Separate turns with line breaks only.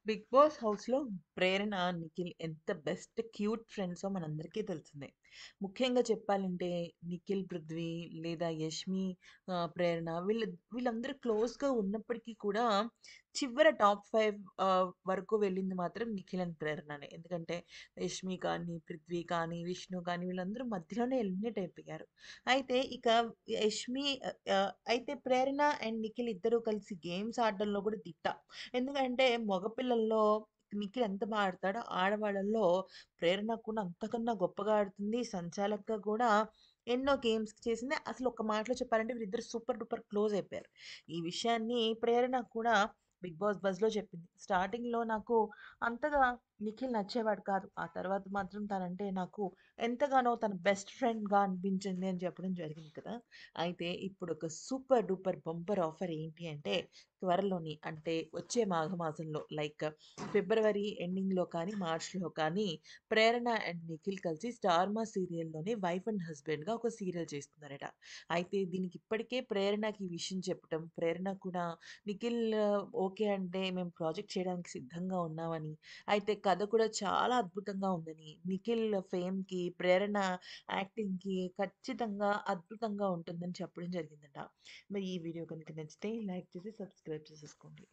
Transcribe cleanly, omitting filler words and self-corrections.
Big boss హౌస్‌లో ప్రేరణ, నిఖిల్ ఎంత best cute ఫ్రెండ్సో మనందరికీ తెలిసిందే. ముఖ్యంగా చెప్పాలంటే నిఖిల్, పృథ్వీ లేదా యష్మి, ప్రేరణ వీళ్ళందరూ క్లోజ్‌గా ఉన్నప్పటికీ కూడా చివర టాప్ 5 వరకు వెళ్ళింది మాత్రం నిఖిల్ అండ్ ప్రేరణనే. ఎందుకంటే యష్మి కానీ, పృథ్వీ కానీ, విష్ణు కానీ వీళ్ళందరూ మధ్యలోనే ఎలిమినేట్ అయిపోయారు. అయితే ఇక యష్మి అయితే ప్రేరణ అండ్ నిఖిల్ ఇద్దరూ కలిసి గేమ్స్ ఆడడంలో కూడా దిట్ట. ఎందుకంటే మగపిల్లల్లో నిఖిల్ ఎంత బా ఆడతాడో, ఆడవాళ్ళలో ప్రేరణ కూడా అంతకన్నా గొప్పగా ఆడుతుంది. సంచాలక్‌గా కూడా ఎన్నో గేమ్స్ చేసింది. అసలు ఒక మాటలో చెప్పాలంటే వీళ్ళిద్దరు సూపర్ డూపర్ క్లోజ్ అయిపోయారు. ఈ విషయాన్ని ప్రేరణ కూడా బిగ్ బాస్ బజ్‌లో చెప్పింది. స్టార్టింగ్‌లో నాకు అంతగా నిఖిల్ నచ్చేవాడు కాదు. ఆ తర్వాత మాత్రం తనంటే నాకు ఎంతగానో తన బెస్ట్ ఫ్రెండ్‌గా అనిపించింది అని చెప్పడం జరిగింది కదా! అయితే ఇప్పుడు ఒక సూపర్ డూపర్ బంపర్ ఆఫర్ ఏంటి అంటే త్వరలోని అంటే వచ్చే మాఘమాసంలో లైక్ ఫిబ్రవరి ఎండింగ్‌లో కానీ, మార్చ్‌లో కానీ ప్రేరణ అండ్ నిఖిల్ కలిసి 'స్టార్ మా' సీరియల్‌లోనే వైఫ్ అండ్ హస్బెండ్‌గా ఒక సీరియల్ చేస్తున్నారట. అయితే దీనికి ఇప్పటికే ప్రేరణకి ఈ విషయం చెప్పటం, ప్రేరణ కూడా నిఖిల్ ఓకే అంటే మేము ప్రాజెక్ట్ చేయడానికి సిద్ధంగా ఉన్నామని, అయితే కథ కూడా చాలా అద్భుతంగా ఉందని, నిఖిల్ ఫేమ్‌కి, ప్రేరణ యాక్టింగ్‌కి ఖచ్చితంగా అద్భుతంగా ఉంటుందని చెప్పడం జరిగిందట. మరి ఈ వీడియో కనుక నచ్చితే లైక్ చేసి సబ్స్క్రైబ్ చేసేసుకోండి.